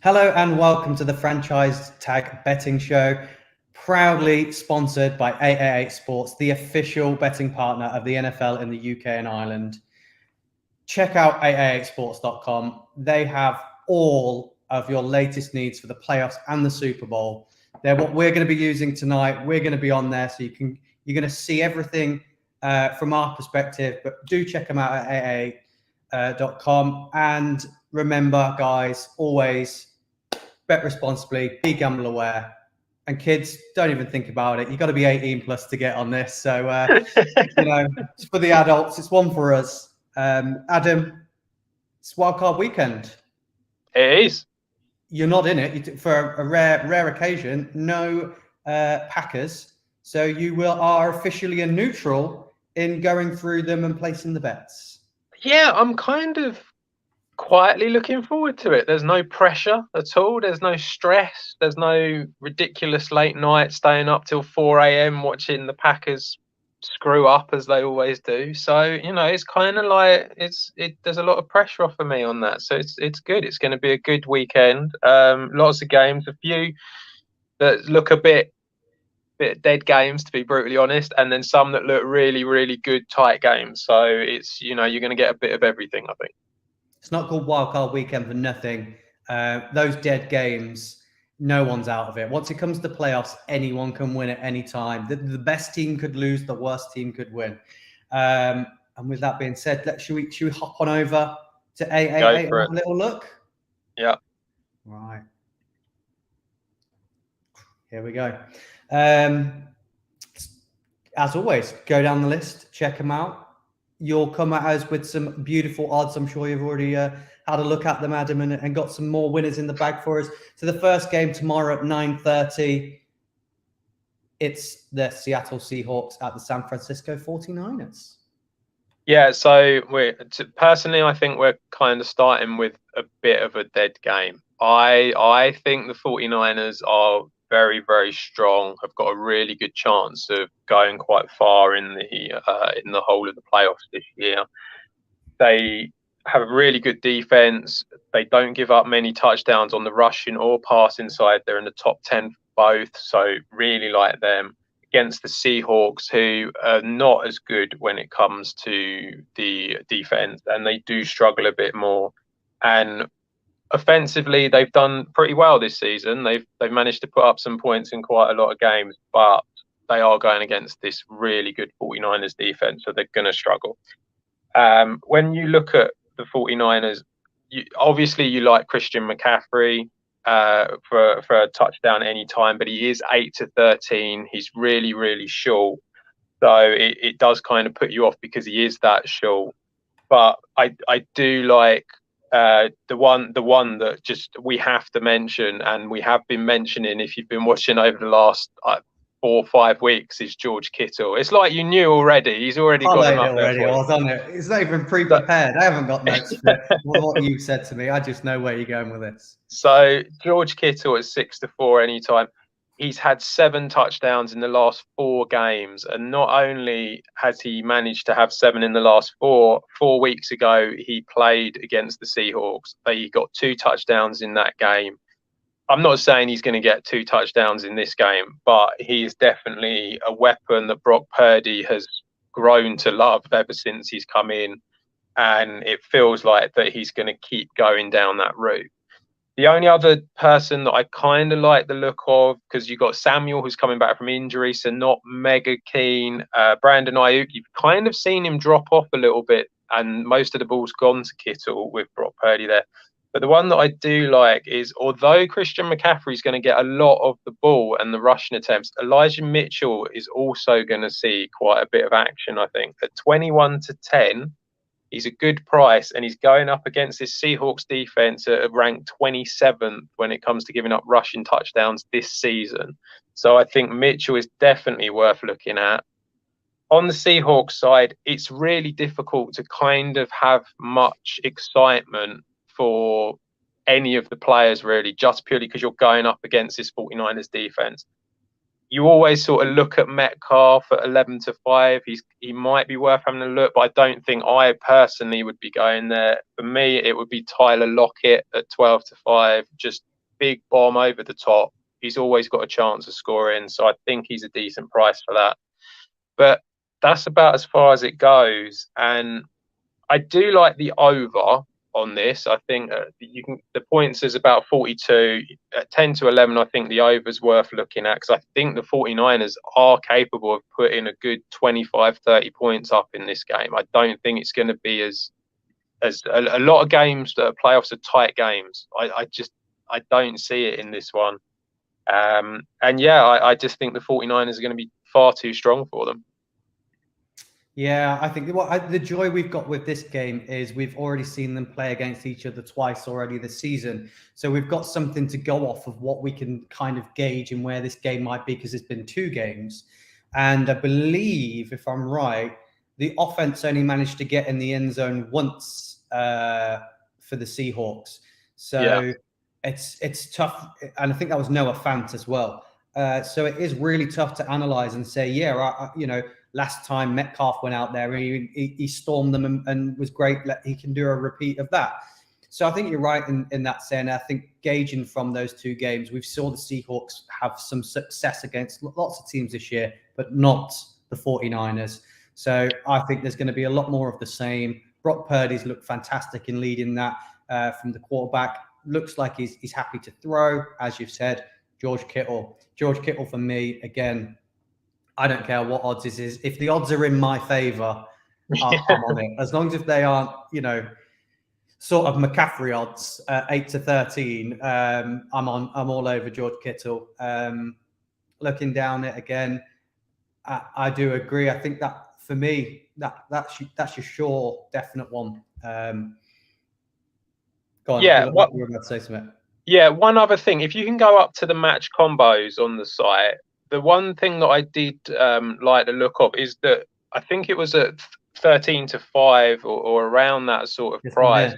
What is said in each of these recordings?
Hello and welcome to the Franchise Tag Betting Show, proudly sponsored by 888 Sports, the official betting partner of the NFL in the UK and Ireland. Check out 888sports.com. They have all of your latest needs for the playoffs and the Super Bowl. They're what we're going to be using tonight. We're going to be on there, so you're going to see everything from our perspective. But do check them out at 888.com. And remember, guys, always bet responsibly, be gamble aware, and kids, don't even think about it. You've got to be 18 plus to get on this. So, it's for the adults. It's one for us. Adam, it's wildcard weekend. It is. You're not in it for a rare occasion. No Packers, so you are officially a neutral in going through them and placing the bets. Yeah, I'm kind of quietly looking forward to it. There's no pressure at all. There's no stress. There's no ridiculous late night staying up till 4 a.m. watching the Packers screw up as they always do. So, it's kind of like there's a lot of pressure off of me on that. So it's good. It's going to be a good weekend. Lots of games, a few that look a bit dead games, to be brutally honest, and then some that look really, really good tight games. So it's, you're going to get a bit of everything, I think. It's not called wildcard weekend for nothing. Those dead games, no one's out of it. Once it comes to playoffs, anyone can win at any time. The best team could lose, the worst team could win. And with that being said, should we hop on over to 888 and have a little look? Yeah. Right. Here we go. As always, go down the list, check them out. You'll come at us with some beautiful odds. I'm sure you've already had a look at them, Adam, and got some more winners in the bag for us. So the first game tomorrow at 9:30, it's the Seattle Seahawks at the San Francisco 49ers. Yeah, so personally, I think we're kind of starting with a bit of a dead game. I think the 49ers are very, very strong, have got a really good chance of going quite far in the whole of the playoffs this year. They have a really good defense. They don't give up many touchdowns on the rushing or passing side. They're in the top 10 for both, so really like them. Against the Seahawks, who are not as good when it comes to the defense, and they do struggle a bit more. And offensively, they've done pretty well this season. They've managed to put up some points in quite a lot of games, but they are going against this really good 49ers defense, so they're going to struggle. When you look at the 49ers, obviously you like Christian McCaffrey for a touchdown any time, but he is 8-13. He's really, really short. So it does kind of put you off because he is that short. But I do like the one that just we have to mention, and we have been mentioning if you've been watching over the last 4 or 5 weeks, is George Kittle. It's like you knew already. He's already got him up there. I was on it. It's not even pre-prepared. I haven't got notes for what you said to me. I just know where you're going with this. So George Kittle is 6-4 anytime. He's had 7 touchdowns in the last 4 games. And not only has he managed to have 7 in the last 4 weeks ago, he played against the Seahawks. He got 2 touchdowns in that game. I'm not saying he's going to get 2 touchdowns in this game, but he is definitely a weapon that Brock Purdy has grown to love ever since he's come in. And it feels like that he's going to keep going down that route. The only other person that I kind of like the look of, because you've got Samuel who's coming back from injury, so not mega keen. Brandon Ayuk, you've kind of seen him drop off a little bit, and most of the ball's gone to Kittle with Brock Purdy there. But the one that I do like is, although Christian McCaffrey is going to get a lot of the ball and the rushing attempts, Elijah Mitchell is also going to see quite a bit of action, I think. At 21-10, he's a good price, and he's going up against this Seahawks defense at ranked 27th when it comes to giving up rushing touchdowns this season. So I think Mitchell is definitely worth looking at. On the Seahawks side, it's really difficult to kind of have much excitement for any of the players, really, just purely because you're going up against this 49ers defense. You always sort of look at Metcalf at 11-5. He might be worth having a look, but I don't think I personally would be going there. For me, it would be Tyler Lockett at 12-5. Just big bomb over the top, he's always got a chance of scoring. So I think he's a decent price for that. But that's about as far as it goes. And I do like the over on this. I think the points is about 42 at 10 to 11. I think the over's worth looking at, because I think the 49ers are capable of putting a good 25-30 points up in this game. I don't think it's going to be as a lot of games that are playoffs are tight games. I don't see it in this one. And yeah, I just think the 49ers are going to be far too strong for them. Yeah, I think the joy we've got with this game is we've already seen them play against each other twice already this season. So we've got something to go off of what we can kind of gauge and where this game might be, because it's been 2 games. And I believe, if I'm right, the offense only managed to get in the end zone once for the Seahawks. So it's tough. And I think that was Noah Fant as well. So it is really tough to analyze and say, last time Metcalf went out there, he stormed them and was great. He can do a repeat of that. So I think you're right in that saying. I think gauging from those 2 games, we've saw the Seahawks have some success against lots of teams this year, but not the 49ers. So I think there's going to be a lot more of the same. Brock Purdy's looked fantastic in leading that from the quarterback. Looks like he's happy to throw, as you've said. George Kittle for me, again, I don't care what odds this is. If the odds are in my favor, I'm on it. As long as if they aren't, sort of McCaffrey odds, 8 to 13, I'm all over George Kittle. Looking down it again, I do agree. I think that for me, that's your sure, definite one. Go on. Yeah, what you were about to say something. Yeah, one other thing. If you can go up to the match combos on the site, the one thing that I did like the look of is that I think it was at 13 to 5 or around that sort of price.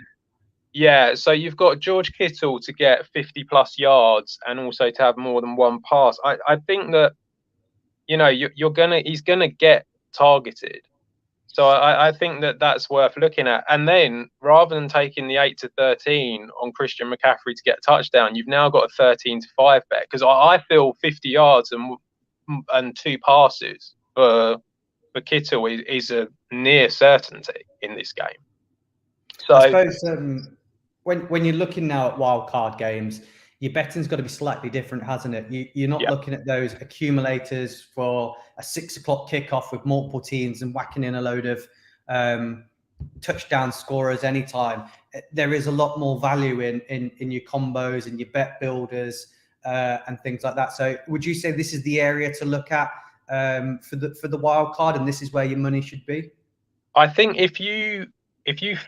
Yeah, so you've got George Kittle to get 50 plus yards and also to have more than one pass. I think that he's gonna get targeted. So I think that that's worth looking at. And then rather than taking the 8 to 13 on Christian McCaffrey to get a touchdown, you've now got a 13 to 5 bet, because I feel 50 yards and 2 passes for Kittle is a near certainty in this game. So I suppose when you're looking now at wild card games, your betting's got to be slightly different, hasn't it? You're not looking at those accumulators for a 6 o'clock kickoff with multiple teams and whacking in a load of touchdown scorers anytime. There is a lot more value in your combos and your bet builders and things like that. So would you say this is the area to look at for the wild card, and this is where your money should be? I think if you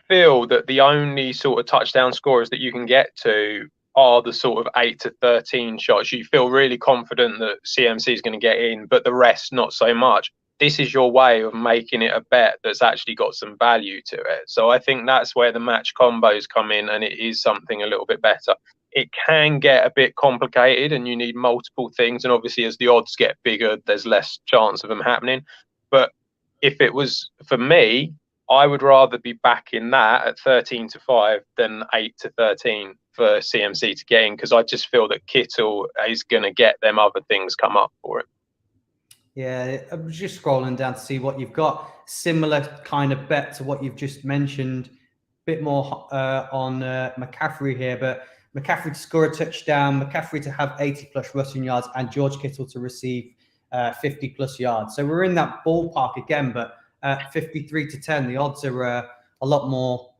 feel that the only sort of touchdown scorers that you can get to are the sort of 8 to 13 shots, you feel really confident that CMC is going to get in, but the rest not so much, this is your way of making it a bet that's actually got some value to it. So I think that's where the match combos come in, and it is something a little bit better. It can get a bit complicated and you need multiple things, and obviously as the odds get bigger, there's less chance of them happening. But if it was for me, I would rather be backing that at 13 to 5 than 8 to 13 for CMC to get in, because I just feel that Kittle is going to get them other things come up for it. Yeah, I'm just scrolling down to see what you've got. Similar kind of bet to what you've just mentioned. Bit more on McCaffrey here, but McCaffrey to score a touchdown, McCaffrey to have 80 plus rushing yards, and George Kittle to receive 50 plus yards. So we're in that ballpark again, but 53 to 10, the odds are a lot more.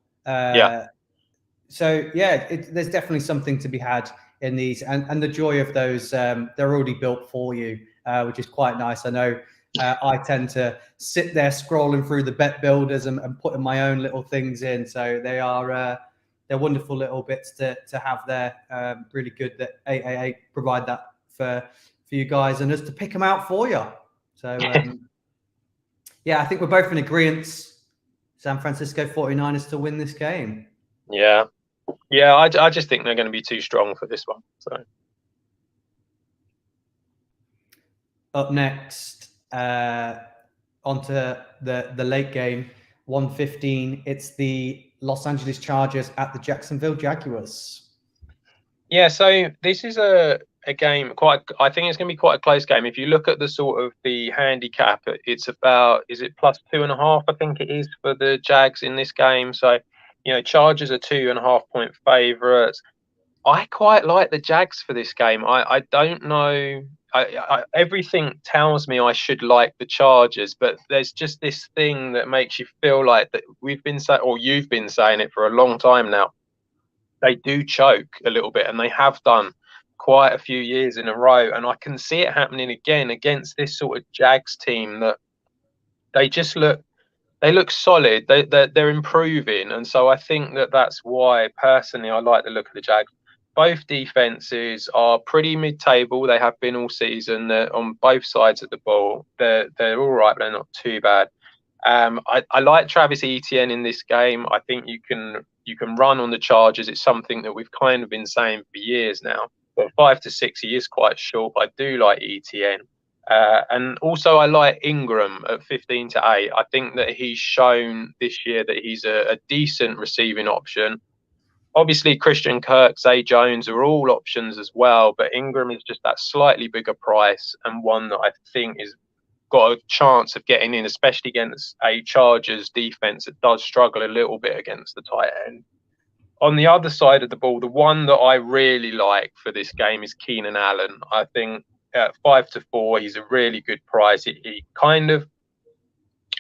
So yeah, there's definitely something to be had in these, and the joy of those, they're already built for you, which is quite nice. I know I tend to sit there scrolling through the bet builders and putting my own little things in. So they're wonderful little bits to have there. Really good that AAA provide that for you guys and us to pick them out for you. So yeah, I think we're both in agreement. San Francisco 49ers to win this game. Yeah, I just think they're going to be too strong for this one. So up next, onto the late game, 1:15. It's the Los Angeles Chargers at the Jacksonville Jaguars. Yeah, so this is a game I think it's going to be quite a close game. If you look at the sort of the handicap, it's about, is it +2.5? I think it is for the Jags in this game. So, Chargers are 2.5 point favourites. I quite like the Jags for this game. I don't know. Everything tells me I should like the Chargers, but there's just this thing that makes you feel like that we've been saying, or you've been saying it for a long time now. They do choke a little bit, and they have done quite a few years in a row. And I can see it happening again against this sort of Jags team that they just look solid. They're improving, and so I think that's why personally I like the look of the Jags. Both defenses are pretty mid-table. They have been all season. They're on both sides of the ball. They're all right, but they're not too bad. I like Travis Etienne in this game. I think you can run on the Chargers. It's something that we've kind of been saying for years now. But 5 to 6, he is quite short. But I do like Etienne. And also, I like Ingram at 15 to 8. I think that he's shown this year that he's a decent receiving option. Obviously, Christian Kirk, Zay Jones are all options as well, but Ingram is just that slightly bigger price and one that I think is got a chance of getting in, especially against a Chargers defense that does struggle a little bit against the tight end. On the other side of the ball, the one that I really like for this game is Keenan Allen. I think at 5 to 4, he's a really good price. He kind of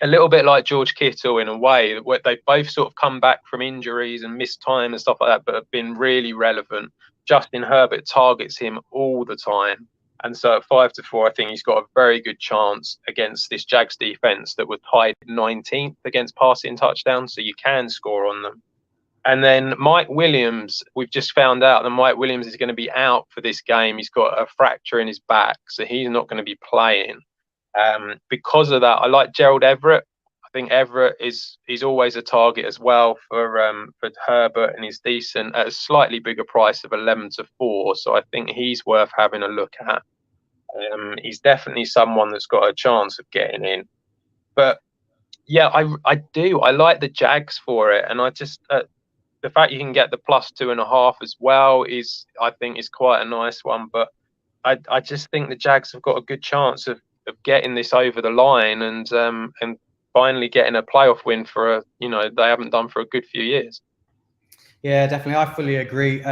a little bit like George Kittle in a way, where they've both sort of come back from injuries and missed time and stuff like that, but have been really relevant. Justin Herbert targets him all the time. And so at 5 to 4, I think he's got a very good chance against this Jags defense that were tied 19th against passing touchdowns. So you can score on them. And then Mike Williams, we've just found out that Mike Williams is going to be out for this game. He's got a fracture in his back, so he's not going to be playing. Because of that, I like Gerald Everett. I think Everett he's always a target as well for Herbert, and he's decent at a slightly bigger price of 11 to 4. So I think he's worth having a look at. He's definitely someone that's got a chance of getting in. But yeah, I do. I like the Jags for it, and I just the fact you can get the +2.5 as well I think is quite a nice one. But I just think the Jags have got a good chance of getting this over the line and finally getting a playoff win for they haven't done for a good few years. Yeah, definitely. I fully agree.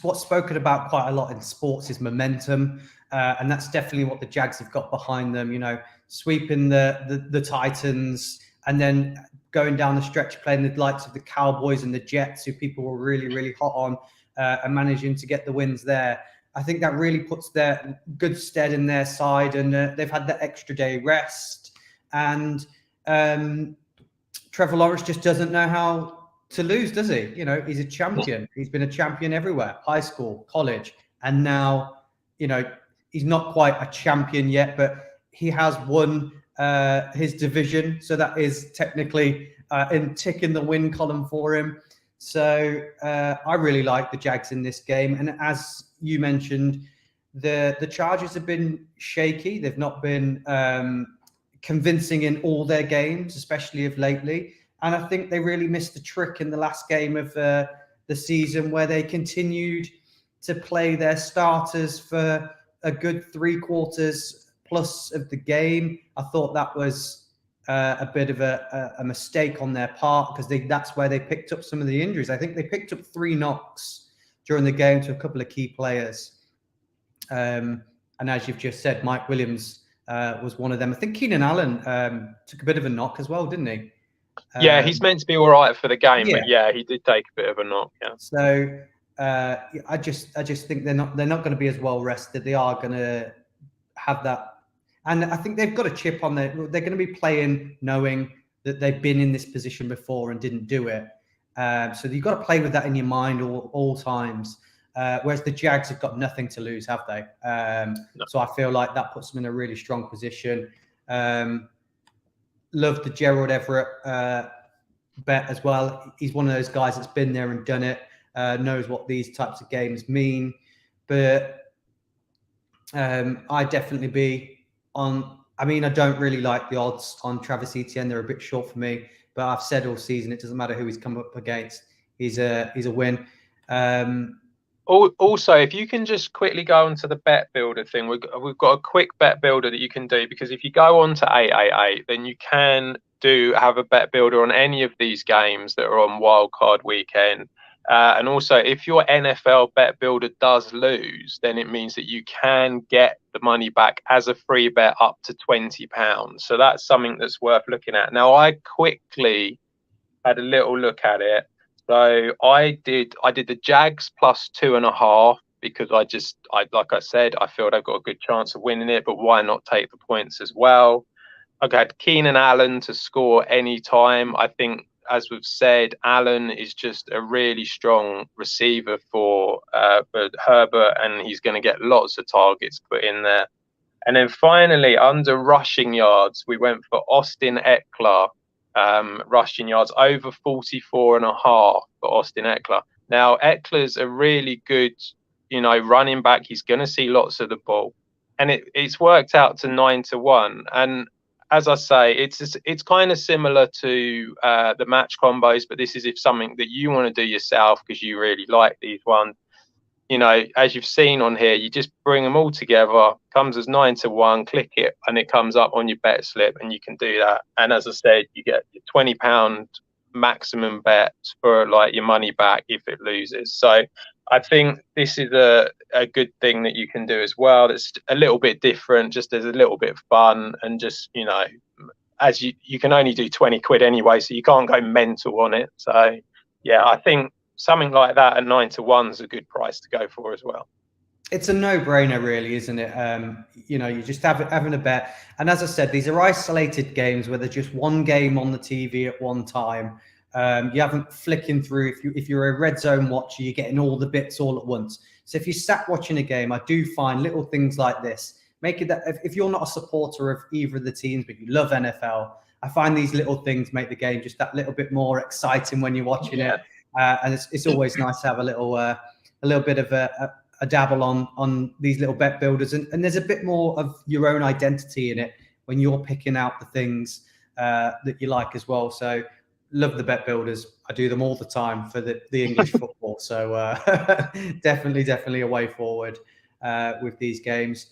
What's spoken about quite a lot in sports is momentum. And that's definitely what the Jags have got behind them, sweeping the Titans and then going down the stretch, playing the likes of the Cowboys and the Jets, who people were really, really hot on, and managing to get the wins there. I think that really puts their good stead in their side, and they've had that extra day rest. And Trevor Lawrence just doesn't know how to lose, does he? He's a champion. He's been a champion everywhere, high school, college, and now, he's not quite a champion yet, but he has won his division. So that is technically in tick in the win column for him. So I really like the Jags in this game. And as you mentioned, the Chargers have been shaky. They've not been convincing in all their games, especially of lately. And I think they really missed the trick in the last game of the season, where they continued to play their starters for a good 3/4 plus of the game. I thought that was a bit of a mistake on their part, because that's where they picked up some of the injuries. I think they picked up 3 knocks during the game to a couple of key players. And as you've just said, Mike Williams was one of them. I think Keenan Allen took a bit of a knock as well, didn't he? Yeah, he's meant to be all right for the game, but yeah, he did take a bit of a knock. Yeah. So I just think they're not going to be as well rested. They are going to have that, and I think they've got a chip on their. They're going to be playing knowing that they've been in this position before and didn't do it. So you've got to play with that in your mind all times. Whereas the Jags have got nothing to lose, have they? No. So I feel like that puts them in a really strong position. Love the Gerald Everett bet as well. He's one of those guys that's been there and done it, knows what these types of games mean. But I'd definitely be on. I mean, I don't really like the odds on Travis Etienne. They're a bit short for me. But I've said all season, it doesn't matter who he's come up against. He's a win. Also, if you can just quickly go onto the bet builder thing, we've got a quick bet builder that you can do, because if you go on to 888, then you can have a bet builder on any of these games that are on wildcard weekend. And also, if your NFL bet builder does lose, then it means that you can get the money back as a free bet up to £20. So that's something that's worth looking at. Now, I quickly had a little look at it. So I did the Jags plus 2.5, because like I said, I feel they've got a good chance of winning it, but why not take the points as well? I had Keenan Allen to score any time. I think, as we've said, Allen is just a really strong receiver for Herbert, and he's going to get lots of targets put in there. And then finally, under rushing yards, we went for Austin Eckler. Rushing yards over 44.5 for Austin Eckler. Now, Eckler's a really good, running back. He's going to see lots of the ball, and it's worked out to 9-1. And as I say, it's kind of similar to the match combos, but this is if something that you want to do yourself because you really like these ones. As you've seen on here, you just bring them all together, comes as 9-1, click it, and it comes up on your bet slip, and you can do that. And as I said, you get your £20 maximum bet for like your money back if it loses. So I think this is a good thing that you can do as well. That's a little bit different, just as a little bit of fun, and just, as you can only do 20 quid anyway, so you can't go mental on it. So yeah, I think something like that at 9-1 is a good price to go for as well. It's a no-brainer, really, isn't it? You just having a bet. And as I said, these are isolated games where there's just one game on the TV at one time. You haven't flicking through. If you're a red zone watcher, you're getting all the bits all at once. So if you sat watching a game, I do find little things like this. Make it that if you're not a supporter of either of the teams, but you love NFL, I find these little things make the game just that little bit more exciting when you're watching it. And it's always nice to have a little bit of a dabble on these little bet builders, and there's a bit more of your own identity in it when you're picking out the things that you like as well. So love the bet builders. I do them all the time for the English football. So definitely a way forward with these games.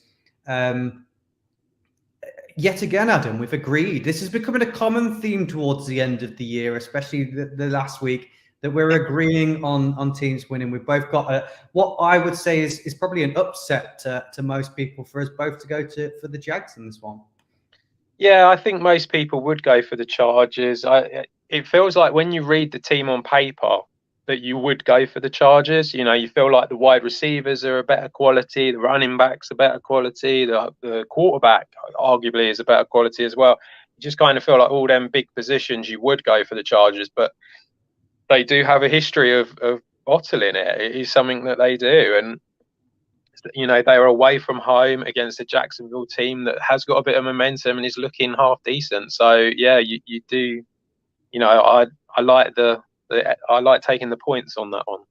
Yet again, Adam, we've agreed. This is becoming a common theme towards the end of the year, especially the last week, that we're agreeing on teams winning. We've both got what I would say is probably an upset to most people for us both to go for the Jags in this one. Yeah, I think most people would go for the Chargers. It feels like when you read the team on paper that you would go for the Chargers. You feel like the wide receivers are a better quality, the running backs are better quality, the quarterback arguably is a better quality as well. You just kind of feel like all them big positions you would go for the Chargers, but they do have a history of bottling it. It is something that they do. And, they are away from home against a Jacksonville team that has got a bit of momentum and is looking half decent. So, yeah, you do, I like I like taking the points on that one.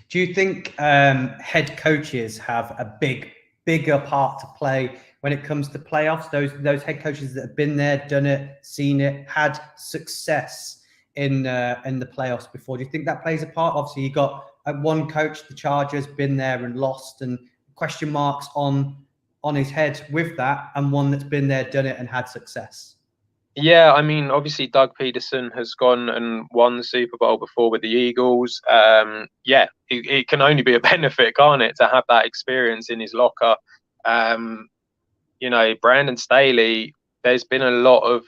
Do you think head coaches have a bigger part to play when it comes to playoffs? Those head coaches that have been there, done it, seen it, had success in the playoffs before. Do you think that plays a part? Obviously, you got one coach, the Chargers, been there and lost, and question marks on his head with that, and one that's been there, done it, and had success. Yeah, I mean, obviously Doug Peterson has gone and won the Super Bowl before with the Eagles. It can only be a benefit, can't it, to have that experience in his locker. Brandon Staley, there's been a lot of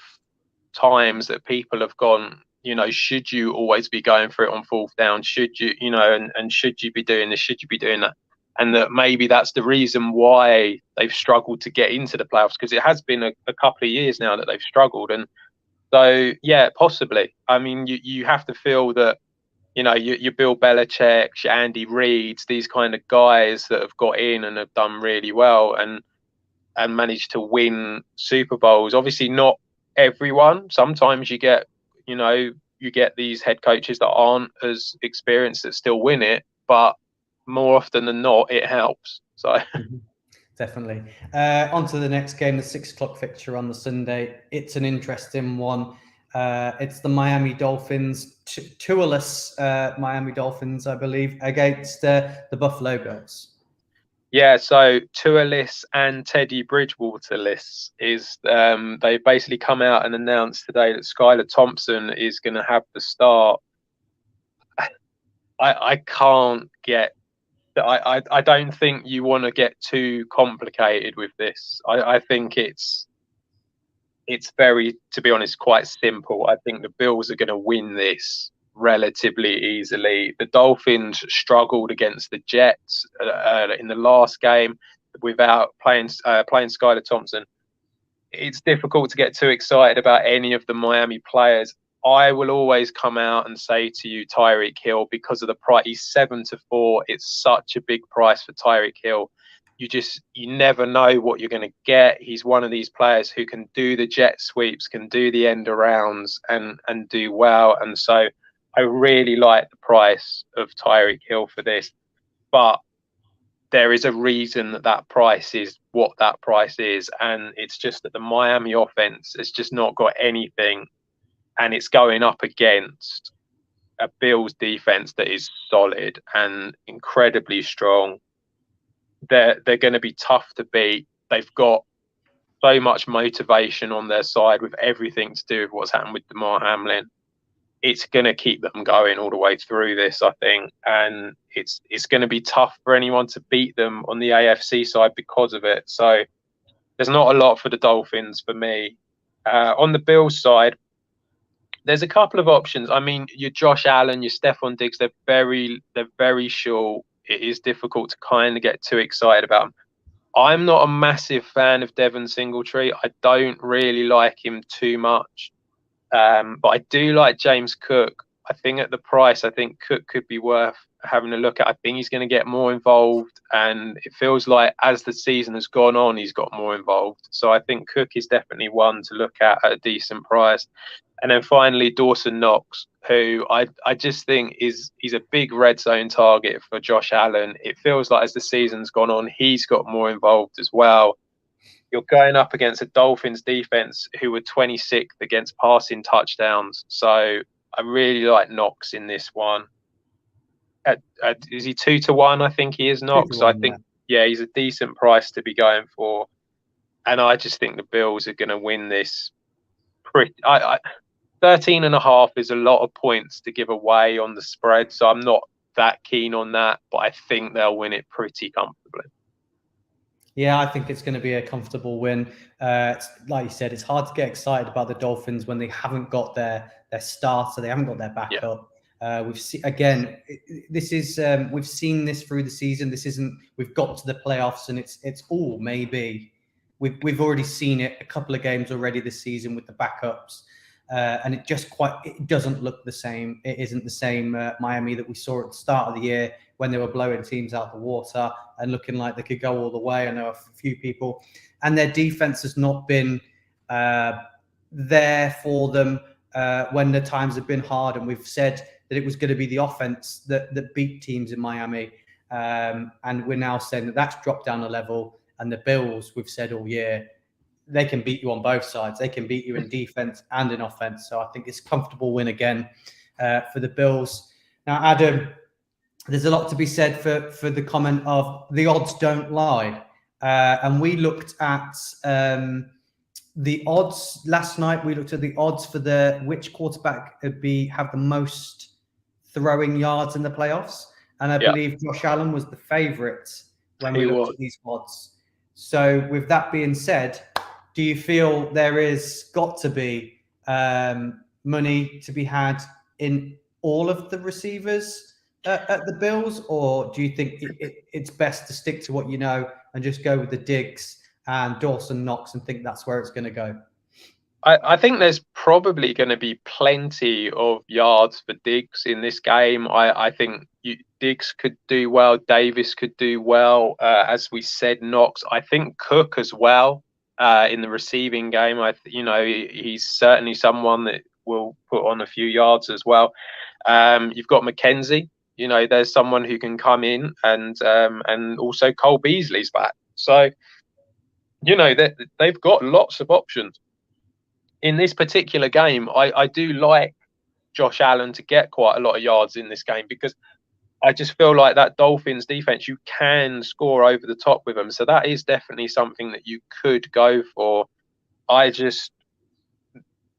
times that people have gone, should you always be going for it on fourth down? Should you, and should you be doing this? Should you be doing that? And that maybe that's the reason why they've struggled to get into the playoffs, because it has been a couple of years now that they've struggled. And so, yeah, possibly. I mean, you have to feel that, your Bill Belichick, your Andy Reids, these kind of guys that have got in and have done really well and managed to win Super Bowls. Obviously, not everyone. Sometimes you get these head coaches that aren't as experienced that still win it, but more often than not, it helps. So definitely. On to the next game, the 6 o'clock fixture on the Sunday. It's an interesting one. It's the Miami Dolphins, Tualess Miami Dolphins, I believe, against the Buffalo Bills. Yeah, so Tua-less and Teddy Bridgewater-less is they basically come out and announced today that Skylar Thompson is going to have the start. I can't get. I don't think you want to get too complicated with this. I think it's very, to be honest, quite simple. I think the Bills are going to win this relatively easily. The Dolphins struggled against the Jets in the last game without playing Skylar Thompson. It's difficult to get too excited about any of the Miami players. I will always come out and say to you, Tyreek Hill, because of the price. He's 7-4. It's such a big price for Tyreek Hill. You never know what you're going to get. He's one of these players who can do the jet sweeps, can do the end arounds, and do well. And so I really like the price of Tyreek Hill for this. But there is a reason that price is what that price is. And it's just that the Miami offense has just not got anything. And it's going up against a Bills defense that is solid and incredibly strong. They're going to be tough to beat. They've got so much motivation on their side with everything to do with what's happened with Damar Hamlin. It's going to keep them going all the way through this, I think. And it's going to be tough for anyone to beat them on the AFC side because of it. So there's not a lot for the Dolphins for me. On the Bills side, there's a couple of options. I mean, your Josh Allen, your Stephon Diggs, they're very short. It is difficult to kind of get too excited about them. I'm not a massive fan of Devin Singletary. I don't really like him too much. But I do like James Cook. I think at the price, I think Cook could be worth having a look at. I think he's going to get more involved. And it feels like as the season has gone on, he's got more involved. So I think Cook is definitely one to look at a decent price. And then finally, Dawson Knox, who I just think he's a big red zone target for Josh Allen. It feels like as the season's gone on, he's got more involved as well. You're going up against a Dolphins defense who were 26th against passing touchdowns. So I really like Knox in this one. Is he 2-1? I think he is Knox. So I think, yeah, he's a decent price to be going for. And I just think the Bills are going to win this. 13.5 is a lot of points to give away on the spread. So I'm not that keen on that, but I think they'll win it pretty comfortably. Yeah, I think it's going to be a comfortable win. Like you said, it's hard to get excited about the Dolphins when they haven't got their starter, they haven't got their backup. Yeah. We've seen again. This is we've seen this through the season. This isn't. We've got to the playoffs, and it's all maybe. We've already seen it a couple of games already this season with the backups, and it doesn't look the same. It isn't the same Miami that we saw at the start of the year when they were blowing teams out the water and looking like they could go all the way. I know a few people, and their defense has not been there for them when the times have been hard. And we've said that it was going to be the offense that beat teams in Miami, and we're now saying that that's dropped down a level. And the Bills, we've said all year, they can beat you on both sides. They can beat you in defense and in offense. So I think it's a comfortable win again for the Bills. Now, Adam, there's a lot to be said for the comment of the odds don't lie. And we looked at the odds last night. We looked at the odds for which quarterback have the most throwing yards in the playoffs. And I believe Josh Allen was the favorite when we looked at these odds. So with that being said, do you feel there is got to be money to be had in all of the receivers at the Bills, or do you think it's best to stick to what you know and just go with the Diggs and Dawson Knox and think that's where it's going to go? I think there's probably going to be plenty of yards for Diggs in this game. I think Diggs could do well. Davis could do well. As we said, Knox. I think Cook as well in the receiving game. He's certainly someone that will put on a few yards as well. You've got McKenzie. There's someone who can come in, and also Cole Beasley's back. So, they've got lots of options. in this particular game, I do like Josh Allen to get quite a lot of yards in this game, because I just feel like that Dolphins defense, you can score over the top with them. So that is definitely something that you could go for.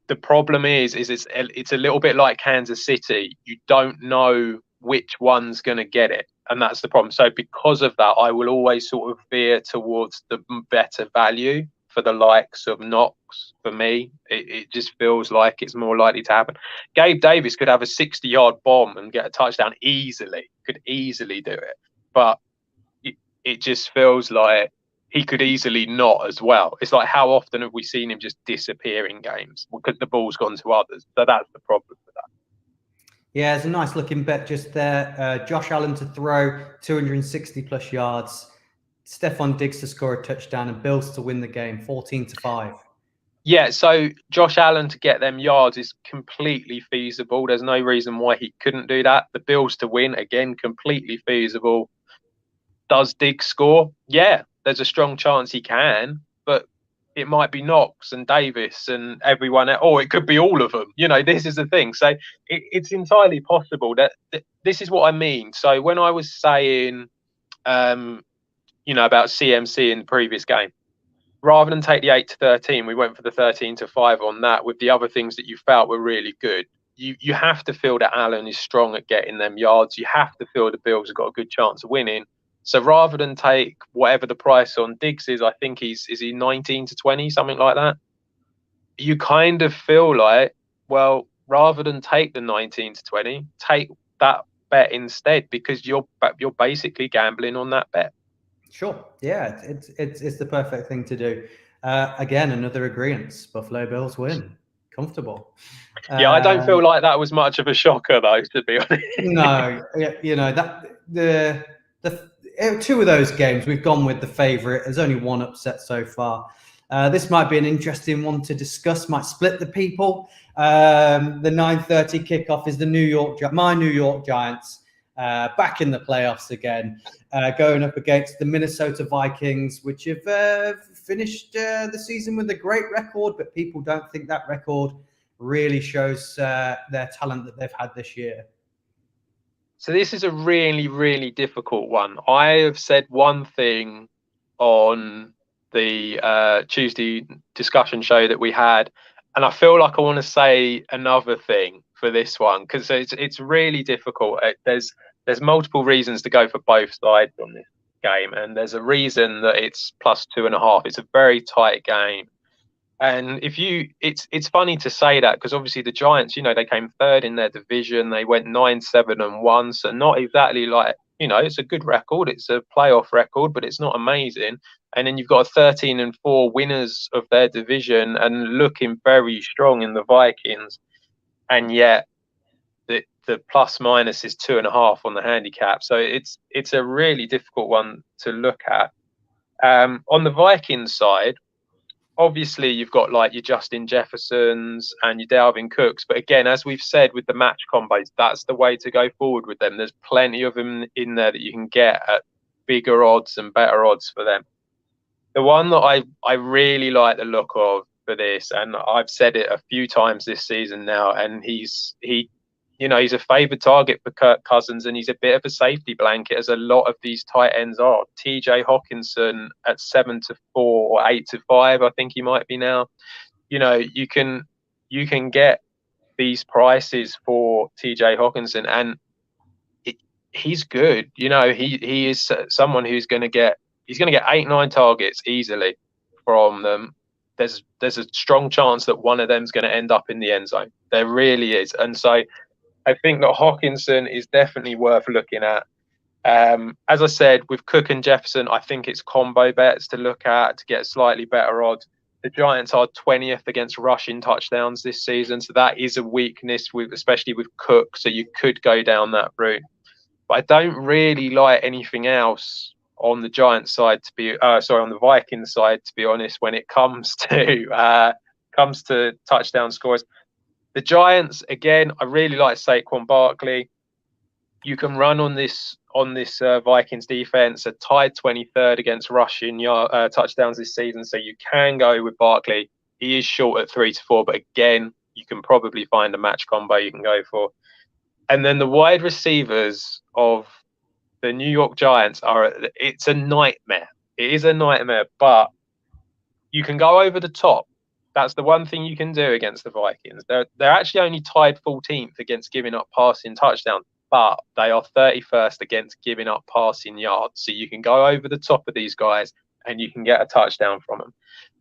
The problem is it's a little bit like Kansas City. You don't know which one's going to get it, and that's the problem. So because of that, I will always sort of veer towards the better value for the likes of Knox. For me, it just feels like it's more likely to happen. Gabe Davis could have a 60-yard bomb and get a touchdown easily. Could easily do it, but it just feels like he could easily not as well. It's like, how often have we seen him just disappear in games because the ball's gone to others? So that's the problem with that. Yeah, it's a nice looking bet just there. Josh Allen to throw 260 plus yards, Stephon Diggs to score a touchdown, and Bills to win the game 14-5. Yeah, so Josh Allen to get them yards is completely feasible. There's no reason why he couldn't do that. The Bills to win, again, completely feasible. Does Diggs score? Yeah, there's a strong chance he can, but it might be Knox and Davis and everyone else, or it could be all of them. You know, this is the thing. So it's entirely possible that this is what I mean. So when I was saying, about CMC in the previous game, rather than take the 8-13, we went for the 13-5 on that with the other things that you felt were really good. You have to feel that Allen is strong at getting them yards. You have to feel the Bills have got a good chance of winning. So rather than take whatever the price on Diggs is, I think he 19-20, something like that. You kind of feel like, well, rather than take the 19-20, take that bet instead, because you're basically gambling on that bet. Sure. Yeah, it's the perfect thing to do. Again, another agreement. Buffalo Bills win. Comfortable. Yeah, I don't feel like that was much of a shocker, though, to be honest. No, that the two of those games we've gone with the favourite. There's only one upset so far. This might be an interesting one to discuss. Might split the people. The 9:30 kickoff is my New York Giants back in the playoffs again, going up against the Minnesota Vikings, which have finished the season with a great record, but people don't think that record really shows their talent that they've had this year. So this is a really, really difficult one. I have said one thing on the Tuesday discussion show that we had, and I feel like I want to say another thing for this one, because it's really difficult. There's multiple reasons to go for both sides on this game, and there's a reason that it's +2.5. It's a very tight game. And it's funny to say that, because obviously the Giants, they came third in their division. They went 9-7-1, so not exactly like, it's a good record. It's a playoff record, but it's not amazing. And then you've got a 13-4 winners of their division and looking very strong in the Vikings. And yet the plus minus is 2.5 on the handicap. So it's a really difficult one to look at. On the Vikings side, obviously, you've got like your Justin Jeffersons and your Dalvin Cooks. But again, as we've said with the match combos, that's the way to go forward with them. There's plenty of them in there that you can get at bigger odds and better odds for them. The one that I really like the look of for this, and I've said it a few times this season now, and he's a favoured target for Kirk Cousins, and he's a bit of a safety blanket, as a lot of these tight ends are. TJ Hawkinson at 7-4 or 8-5, I think he might be now. You can get these prices for TJ Hawkinson, and he's good. He is someone who's going to get 8-9 targets easily from them. There's a strong chance that one of them's going to end up in the end zone. There really is, and so I think that Hawkinson is definitely worth looking at. As I said, with Cook and Jefferson, I think it's combo bets to look at to get slightly better odds. The Giants are 20th against rushing touchdowns this season, so that is a weakness, especially with Cook, so you could go down that route. But I don't really like anything else on the Giants side on the Vikings side, to be honest, when it comes to touchdown scores. The Giants, again, I really like Saquon Barkley. You can run on this Vikings defense, a tied 23rd against rushing touchdowns this season, so you can go with Barkley. he is short at 3-4, but again, you can probably find a match combo you can go for. And then the wide receivers of the New York Giants it's a nightmare. It is a nightmare, but you can go over the top. That's the one thing you can do against the Vikings. They're actually only tied 14th against giving up passing touchdowns, but they are 31st against giving up passing yards. So you can go over the top of these guys and you can get a touchdown from them.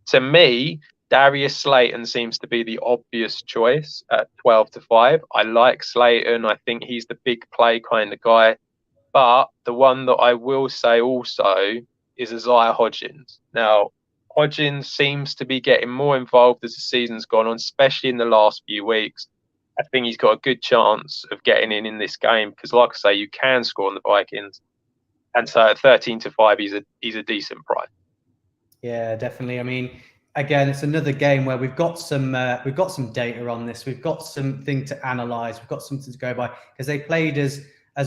To me, Darius Slayton seems to be the obvious choice at 12-5. I like Slayton. I think he's the big play kind of guy. But the one that I will say also is Isaiah Hodgins. Now, Hodgins seems to be getting more involved as the season's gone on, especially in the last few weeks. I think he's got a good chance of getting in this game because, like I say, you can score on the Vikings. And so at 13-5, he's a decent price. Yeah, definitely. I mean, again, it's another game where we've got some data on this. We've got something to analyze. We've got something to go by because they played as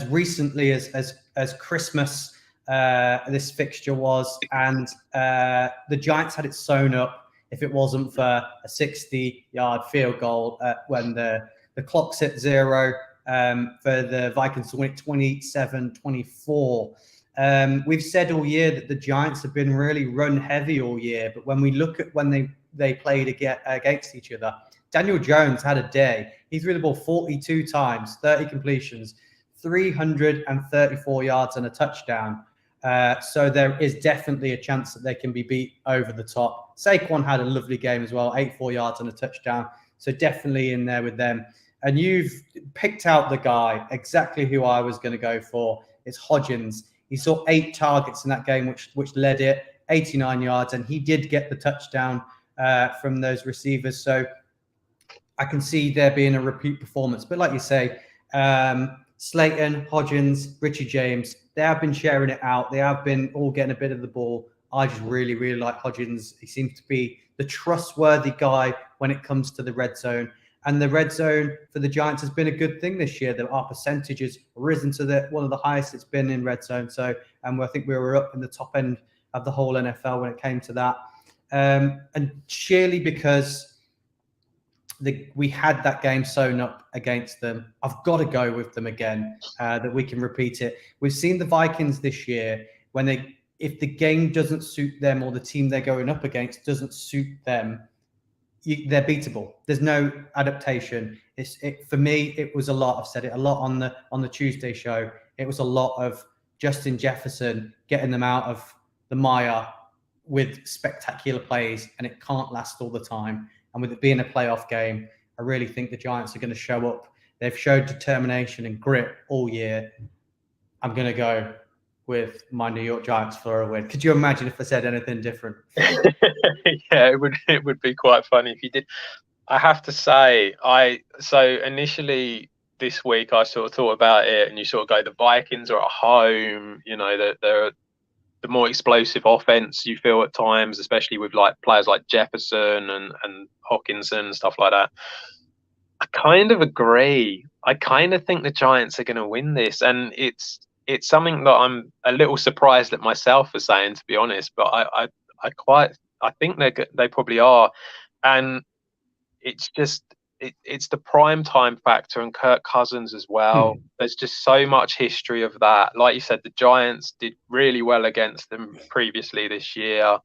recently as Christmas. This fixture was, and the Giants had it sewn up if it wasn't for a 60-yard field goal when the clock's at 0 for the Vikings to win it 27-24. We've said all year that the Giants have been really run heavy all year, but when we look at when they played against each other, Daniel Jones had a day. He threw the ball 42 times, 30 completions, 334 yards and a touchdown. So there is definitely a chance that they can be beat over the top. Saquon had a lovely game as well, 84 yards and a touchdown. So definitely in there with them. And you've picked out the guy exactly who I was going to go for. It's Hodgins. He saw 8 targets in that game, which led it 89 yards, and he did get the touchdown from those receivers. So I can see there being a repeat performance. But like you say, Slayton, Hodgins, Richie James, they have been sharing it out. They have been all getting a bit of the ball. I just really, really like Hodgins. He seems to be the trustworthy guy when it comes to the red zone. And the red zone for the Giants has been a good thing this year. Our percentage has risen to one of the highest it's been in red zone. So, and I think we were up in the top end of the whole NFL when it came to that. And surely because we had that game sewn up against them, I've got to go with them again, that we can repeat it. We've seen the Vikings this year if the game doesn't suit them or the team they're going up against doesn't suit them, they're beatable. There's no adaptation. For me, it was a lot. I've said it a lot on the Tuesday show. It was a lot of Justin Jefferson getting them out of the mire with spectacular plays, and it can't last all the time. And with it being a playoff game, I really think the Giants are going to show up. They've showed determination and grit all year. I'm going to go with my New York Giants for a win. Could you imagine if I said anything different? Yeah, it would be quite funny if you did. I have to say, so initially this week I sort of thought about it, and you sort of go, the Vikings are at home. You know, they're the more explosive offense you feel at times, especially with like players like Jefferson and Hockenson and stuff like that. I kind of agree. I kind of think the Giants are going to win this, and it's something that I'm a little surprised at myself for saying, to be honest. But I think they probably are, and it's just it's the prime time factor and Kirk Cousins as well. There's just so much history of that. Like you said, the Giants did really well against them previously this year.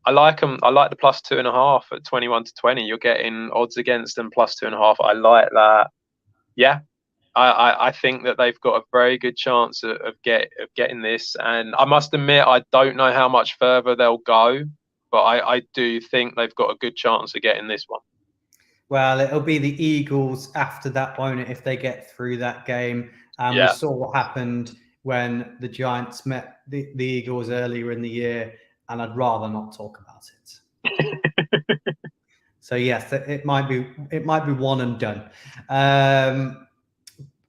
I like them. I like the +2.5 at 21-20. You're getting odds against them +2.5. I like that. Yeah, I think that they've got a very good chance of getting this. And I must admit, I don't know how much further they'll go, but I do think they've got a good chance of getting this one. Well, it'll be the Eagles after that, won't it, if they get through that game? We saw what happened when the Giants met the Eagles earlier in the year, and I'd rather not talk about it. So yes, it might be one and done.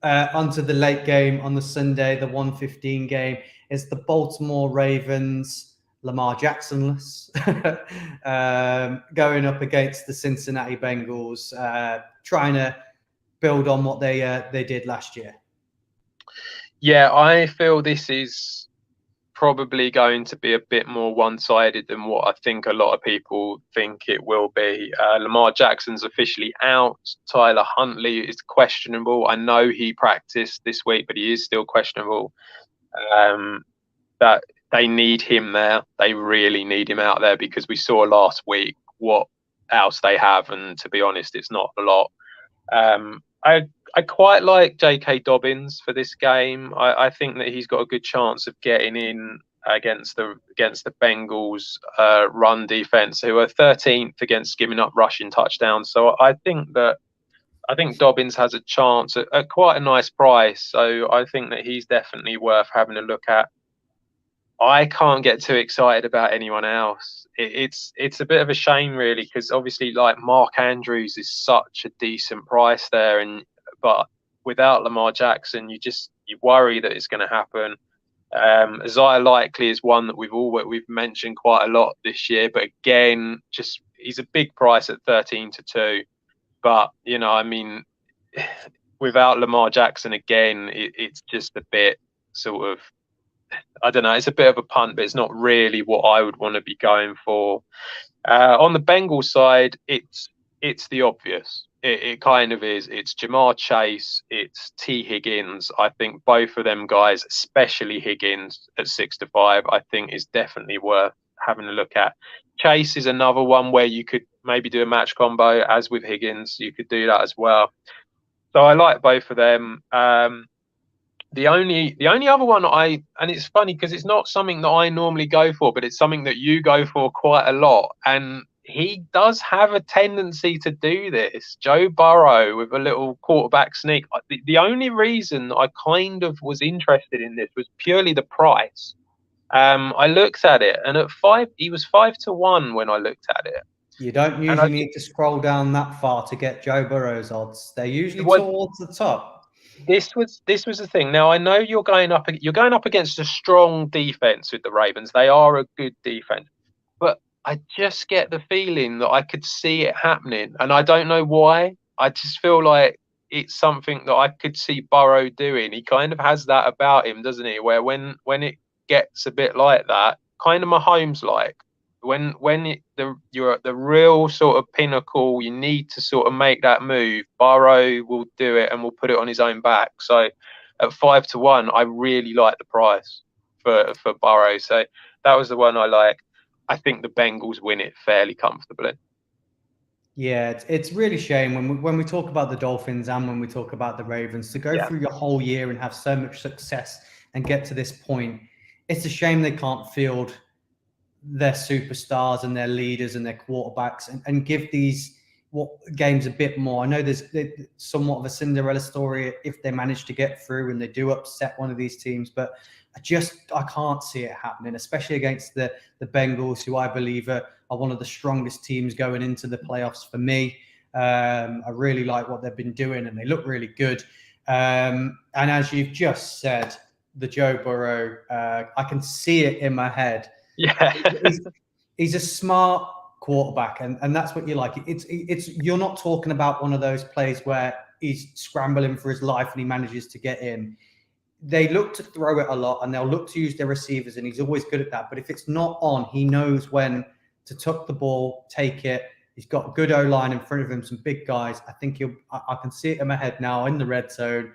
Onto the late game on the Sunday, the 1:15 game. It's the Baltimore Ravens, Lamar Jacksonless, going up against the Cincinnati Bengals, trying to build on what they did last year. Yeah, I feel this is probably going to be a bit more one-sided than what I think a lot of people think it will be. Lamar Jackson's officially out. Tyler Huntley is questionable. I know he practiced this week, but he is still questionable. That they need him there. They really need him out there, because we saw last week what else they have, and to be honest, it's not a lot. I quite like J.K. Dobbins for this game. I think that he's got a good chance of getting in against the Bengals run defense, who are 13th against giving up rushing touchdowns. So I think Dobbins has a chance at quite a nice price. So I think that he's definitely worth having a look at. I can't get too excited about anyone else. It's a bit of a shame, really, because obviously, like, Mark Andrews is such a decent price there, but without Lamar Jackson, you worry that it's going to happen. Isaiah Likely is one that we've mentioned quite a lot this year, but again, he's a big price at 13-2. But I mean, without Lamar Jackson again, it's just a bit sort of, I don't know, it's a bit of a punt, but it's not really what I would want to be going for. On the Bengals side, it's the obvious. It kind of is. It's Jamar Chase, it's T. Higgins. I think both of them guys, especially Higgins at 6-5, I think is definitely worth having a look at. Chase is another one where you could maybe do a match combo, as with Higgins. You could do that as well. So I like both of them. The only other one and it's funny because it's not something that I normally go for, but it's something that you go for quite a lot. And he does have a tendency to do this. Joe Burrow with a little quarterback sneak. The only reason I kind of was interested in this was purely the price. I looked at it, and he was 5-1 when I looked at it. You don't usually need to scroll down that far to get Joe Burrow's odds. They're usually towards the top. This was the thing. Now, I know you're going up against a strong defense with the Ravens. They are a good defense, but I just get the feeling that I could see it happening, and I don't know why. I just feel like it's something that I could see Burrow doing. He kind of has that about him, doesn't he? Where when it gets a bit like that, kind of Mahomes like. You're at the real sort of pinnacle, you need to sort of make that move. Burrow will do it and will put it on his own back. So at 5-1, I really like the price for Burrow. So that was the one I like. I think the Bengals win it fairly comfortably. Yeah, it's really a shame when we talk about the Dolphins and when we talk about the Ravens, to go through your whole year and have so much success and get to this point. It's a shame they can't field their superstars and their leaders and their quarterbacks and give these games a bit more. I know there's somewhat of a Cinderella story if they manage to get through and they do upset one of these teams, but I can't see it happening, especially against the Bengals, who I believe are one of the strongest teams going into the playoffs for me. I really like what they've been doing and they look really good. And as you've just said, the Joe Burrow, I can see it in my head. Yeah, he's a smart quarterback, and that's what you like. It's you're not talking about one of those plays where he's scrambling for his life and he manages to get in. They look to throw it a lot and they'll look to use their receivers, and he's always good at that. But if it's not on, he knows when to tuck the ball, take it. He's got a good O-line in front of him, some big guys. I think I can see it in my head now in the red zone.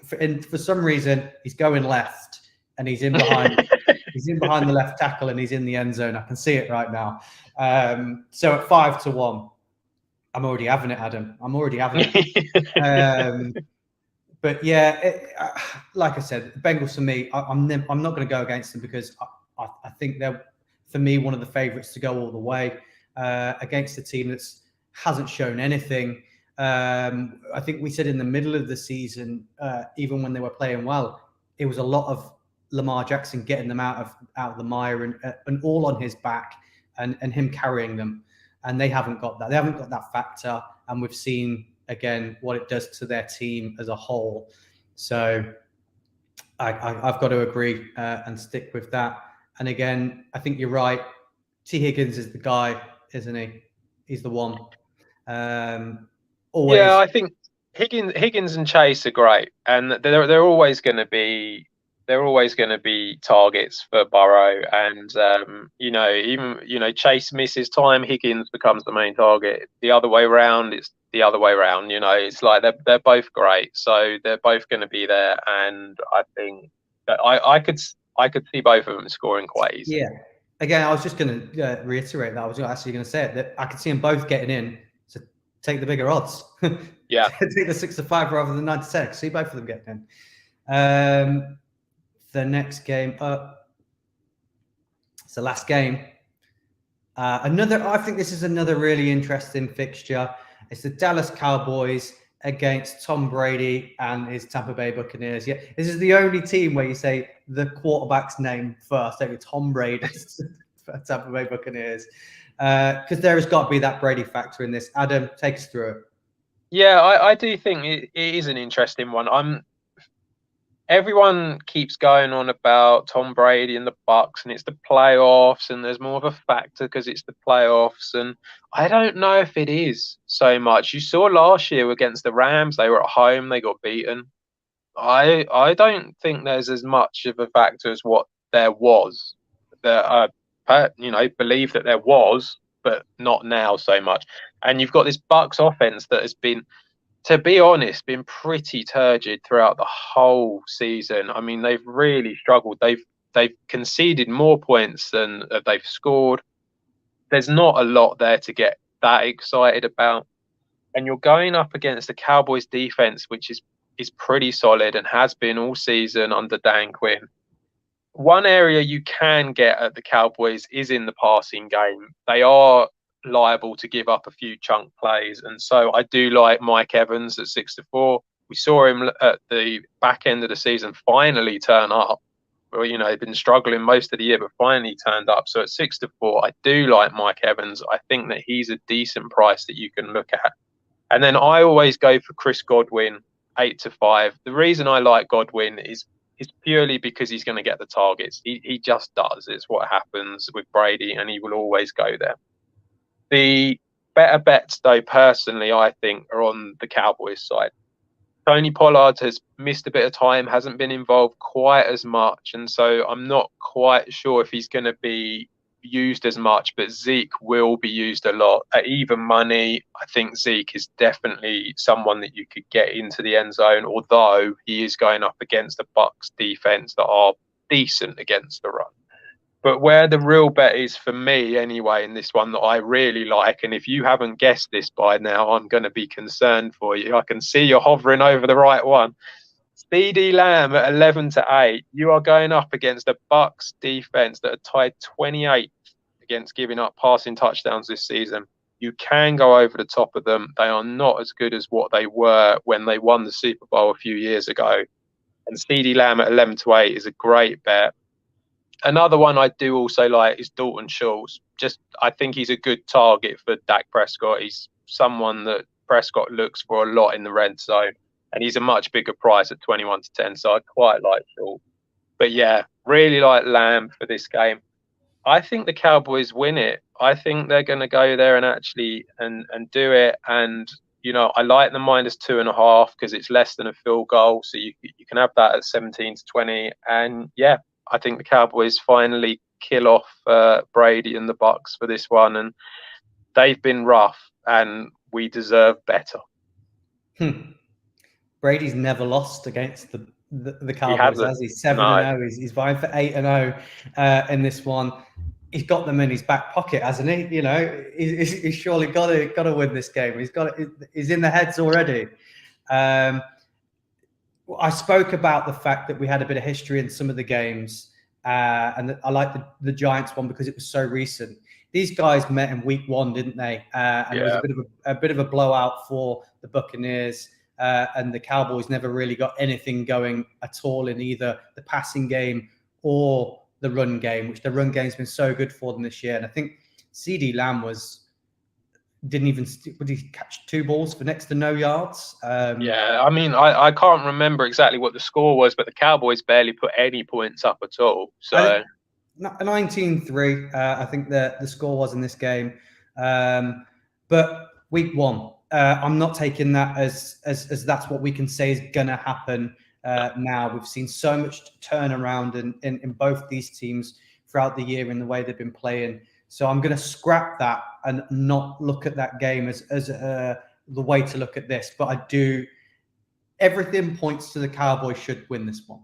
For some reason, he's going left and he's in behind. He's in behind the left tackle and he's in the end zone. I can see it right now. So at 5-1, I'm already having it, Adam. I'm already having it. But yeah, like I said, the Bengals for me, I'm not going to go against them because I think they're, for me, one of the favourites to go all the way against a team that hasn't shown anything. I think we said in the middle of the season, even when they were playing well, it was a lot of Lamar Jackson getting them out of the mire and all on his back and him carrying them. And they haven't got that. They haven't got that factor. And we've seen, again, what it does to their team as a whole. So I've got to agree and stick with that. And again, I think you're right. T. Higgins is the guy, isn't he? He's the one. Always. Yeah, I think Higgins and Chase are great, and they're always going to be they're always going to be targets for Burrow, and Chase misses time, Higgins becomes the main target. The other way around, it's the other way around. It's like they're both great, so they're both going to be there, and I think that I could see both of them scoring quite easily. Yeah. Again, I was just going to reiterate that. I was actually going to say it, that I could see them both getting in. So take the bigger odds. Yeah. Take the 6-5 rather than 9-10. See both of them getting in. The next game up. It's the last game. I think this is another really interesting fixture. It's the Dallas Cowboys against Tom Brady and his Tampa Bay Buccaneers. Yeah, this is the only team where you say the quarterback's name first. Don't you? Tom Brady, Tampa Bay Buccaneers, because there has got to be that Brady factor in this. Adam, take us through it. Yeah, I do think it is an interesting one. Everyone keeps going on about Tom Brady and the Bucs, and it's the playoffs, and there's more of a factor because it's the playoffs. And I don't know if it is so much. You saw last year against the Rams; they were at home, they got beaten. I don't think there's as much of a factor as what there was. That believe that there was, but not now so much. And you've got this Bucs offense that has been, to be honest, been pretty turgid throughout the whole season. I mean, they've really struggled. They've conceded more points than they've scored. There's not a lot there to get that excited about. And you're going up against the Cowboys defense, which is pretty solid and has been all season under Dan Quinn. One area you can get at the Cowboys is in the passing game. They are liable to give up a few chunk plays, and so I do like Mike Evans at 6-4. We saw him at the back end of the season finally turn up. Well, they've been struggling most of the year, but finally turned up. So at 6-4, I do like Mike Evans. I think that he's a decent price that you can look at. And then I always go for Chris Godwin, 8-5. The reason I like Godwin is purely because he's going to get the targets. He just does. It's what happens with Brady, and he will always go there. The better bets, though, personally, I think, are on the Cowboys side. Tony Pollard has missed a bit of time, hasn't been involved quite as much, and so I'm not quite sure if he's going to be used as much, but Zeke will be used a lot. At even money, I think Zeke is definitely someone that you could get into the end zone, although he is going up against the Bucs defense that are decent against the run. But where the real bet is for me anyway in this one that I really like, and if you haven't guessed this by now, I'm going to be concerned for you. I can see you're hovering over the right one. CeeDee Lamb at 11-8. You are going up against a Bucs defense that are tied 28th against giving up passing touchdowns this season. You can go over the top of them. They are not as good as what they were when they won the Super Bowl a few years ago. And CeeDee Lamb at 11-8 is a great bet. Another one I do also like is Dalton Schultz. I think he's a good target for Dak Prescott. He's someone that Prescott looks for a lot in the red zone, and he's a much bigger price at 21-10. So I quite like Schultz. But yeah, really like Lamb for this game. I think the Cowboys win it. I think they're going to go there and actually and do it. And I like the -2.5 because it's less than a field goal, so you can have that at 17-20. And yeah, I think the Cowboys finally kill off Brady and the Bucs for this one, and they've been rough, and we deserve better. Brady's never lost against the Cowboys, has he? 7-0. He's vying for 8-0 in this one. He's got them in his back pocket, hasn't he? He's surely got to win this game. He's in the heads already. I spoke about the fact that we had a bit of history in some of the games, and I like the Giants one because it was so recent. These guys met in week 1, didn't they? And it was a bit of a blowout for the Buccaneers, and the Cowboys never really got anything going at all in either the passing game or the run game, which the run game's been so good for them this year. And I think CeeDee Lamb did he catch 2 balls for next to no yards? Yeah, I mean, I can't remember exactly what the score was, but the Cowboys barely put any points up at all. So 19-3, I think the score was in this game. But week 1, I'm not taking that as that's what we can say is gonna happen. now. We've seen so much turnaround in both these teams throughout the year in the way they've been playing. So I'm going to scrap that and not look at that game as the way to look at this. But I do. Everything points to the Cowboys should win this one.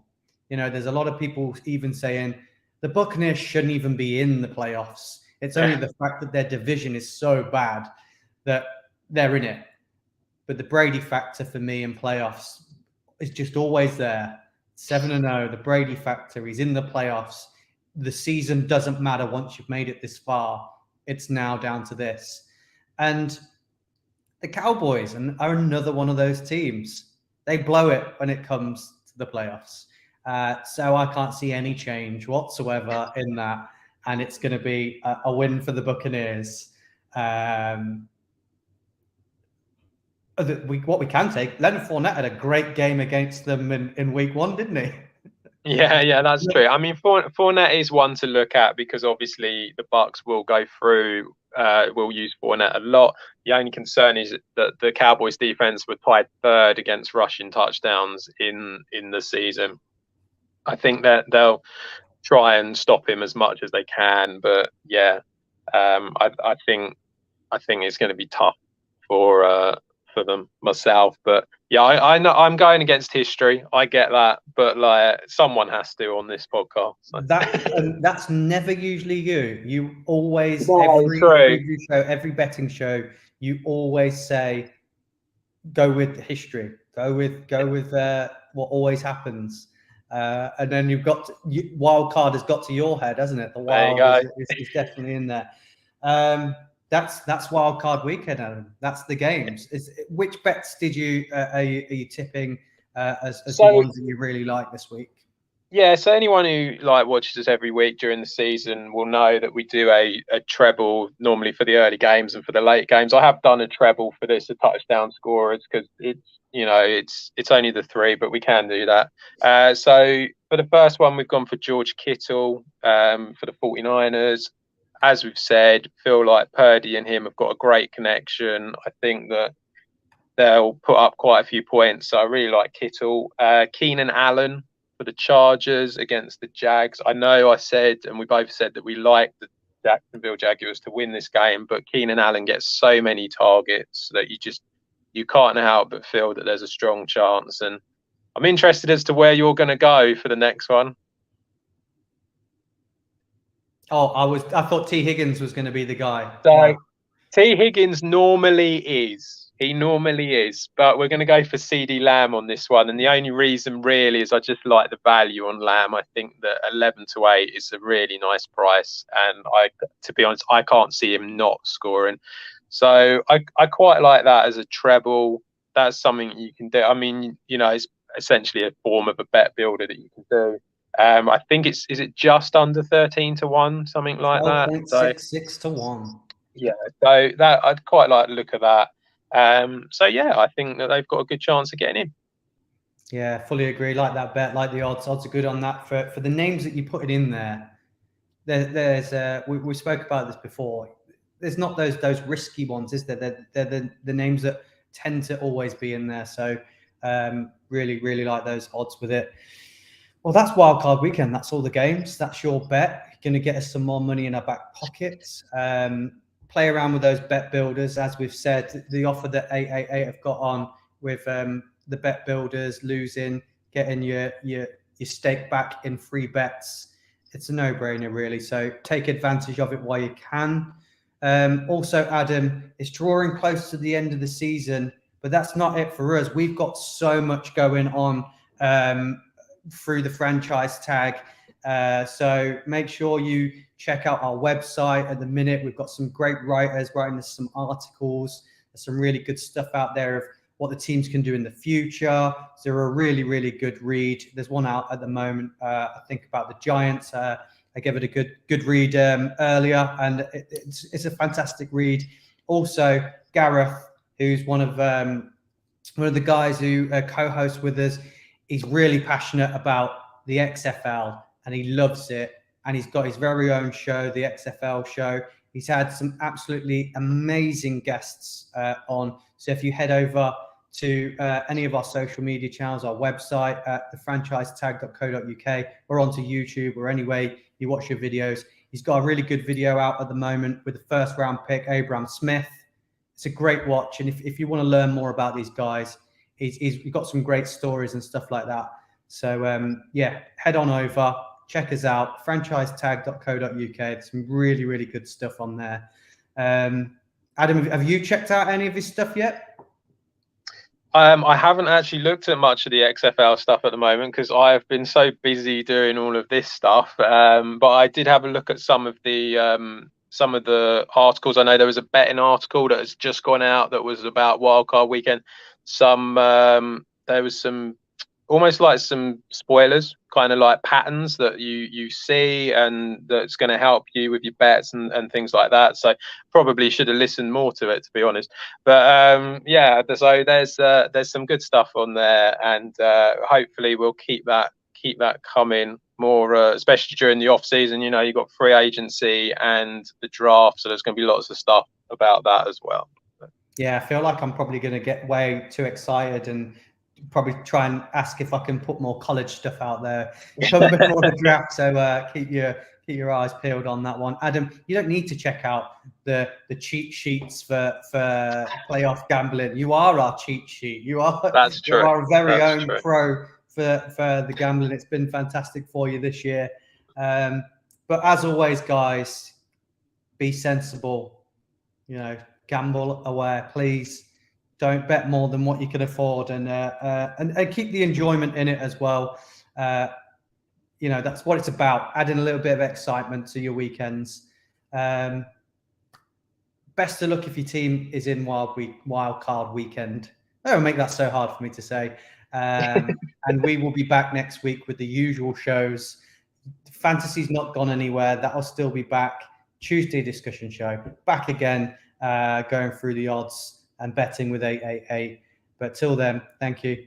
There's a lot of people even saying the Buccaneers shouldn't even be in the playoffs. It's only the fact that their division is so bad that they're in it. But the Brady factor for me in playoffs is just always there. 7-0, the Brady factor. He's in the playoffs. The season doesn't matter once you've made it this far. It's now down to this. And the Cowboys are another one of those teams. They blow it when it comes to the playoffs. So I can't see any change whatsoever in that. And it's going to be a win for the Buccaneers. What we can take, Leonard Fournette had a great game against them in week 1, didn't he? Yeah, that's true. I mean, Fournette is one to look at because obviously the Bucs will go through, will use Fournette a lot. The only concern is that the Cowboys defense were tied 3rd against rushing touchdowns in the season. I think that they'll try and stop him as much as they can, but yeah, I think it's going to be tough for them myself. But yeah, I know I'm going against history. I get that, but like someone has to on this podcast. That's never usually you. You always every betting show, you always say go with history. Go with what always happens. And then you've got wild card has got to your head, hasn't it? The wild is definitely in there. That's wild card weekend, Adam. That's the games. Which bets did are you tipping as the ones that you really like this week? Yeah, so anyone who watches us every week during the season will know that we do a treble normally for the early games and for the late games. I have done a treble for this, a touchdown scorers, because it's only the 3, but we can do that. So for the first one, we've gone for George Kittle for the 49ers. As we've said, feel like Purdy and him have got a great connection. I think that they'll put up quite a few points. So I really like Kittle. Keenan Allen for the Chargers against the Jags. I know I said, and we both said that we like the Jacksonville Jaguars to win this game, but Keenan Allen gets so many targets that you can't help but feel that there's a strong chance. And I'm interested as to where you're going to go for the next one. Oh, I thought T. Higgins was going to be the guy. So wow. T. Higgins normally is. He normally is, but we're going to go for CeeDee Lamb on this one. And the only reason really is I just like the value on Lamb. I think that 11-8 is a really nice price. And to be honest, I can't see him not scoring. So I quite like that as a treble. That's something you can do. I mean, it's essentially a form of a bet builder that you can do. I think is it just under 13-1, something like that? 12.66-1. Yeah, so that I'd quite like to look at that. So yeah, I think that they've got a good chance of getting in. Yeah, fully agree. Like that bet, like the odds. Odds are good on that for the names that you put it in there. There's we spoke about this before. There's not those risky ones, is there? They're the names that tend to always be in there. So really, really like those odds with it. Well, that's wildcard weekend. That's all the games. That's your bet. Going to get us some more money in our back pockets. Play around with those bet builders. As we've said, the offer that 888 have got on with the bet builders, losing, getting your stake back in free bets. It's a no-brainer, really. So take advantage of it while you can. Also, Adam, it's drawing close to the end of the season, but that's not it for us. We've got so much going on through the franchise tag. So make sure you check out our website at the minute. We've got some great writers writing us some articles. There's some really good stuff out there of what the teams can do in the future. So they're a really, really good read. There's one out at the moment, I think, about the Giants. I gave it a good read earlier, and it's a fantastic read. Also, Gareth, who's one of the guys who co-hosts with us, he's really passionate about the XFL and he loves it. And he's got his very own show, the XFL show. He's had some absolutely amazing guests on. So if you head over to any of our social media channels, our website at thefranchisetag.co.uk, or onto YouTube, or any way you watch your videos. He's got a really good video out at the moment with the first round pick, Abraham Smith. It's a great watch. And if you want to learn more about these guys, he's got some great stories and stuff like that. So yeah, head on over, check us out, franchisetag.co.uk. There's some really, really good stuff on there. Adam, have you checked out any of his stuff yet? I haven't actually looked at much of the XFL stuff at the moment because I've been so busy doing all of this stuff. But I did have a look at some of the articles. I know there was a betting article that has just gone out that was about wildcard weekend. There was some almost like some spoilers, kind of like patterns that you see, and that's going to help you with your bets and things like that. So probably should have listened more to it, to be honest. But yeah, so there's some good stuff on there, and hopefully we'll keep that coming more, especially during the off season. You know, you've got free agency and the draft, so there's going to be lots of stuff about that as well. Yeah, I feel like I'm probably going to get way too excited and probably try and ask if I can put more college stuff out there before the draft. So keep your eyes peeled on that one. Adam, you don't need to check out the cheat sheets for playoff gambling. You are our cheat sheet. That's true. You're our very That's own true. pro for the gambling. It's been fantastic for you this year. But as always, guys, be sensible. You know, gamble aware, please. Don't bet more than what you can afford, and keep the enjoyment in it as well. You know, that's what it's about, adding a little bit of excitement to your weekends. Best of luck if your team is in wild card weekend. Don't make that so hard for me to say. And we will be back next week with the usual shows. Fantasy's not gone anywhere. That'll still be back. Tuesday discussion show, back again, going through the odds and betting with 888. But till then, thank you.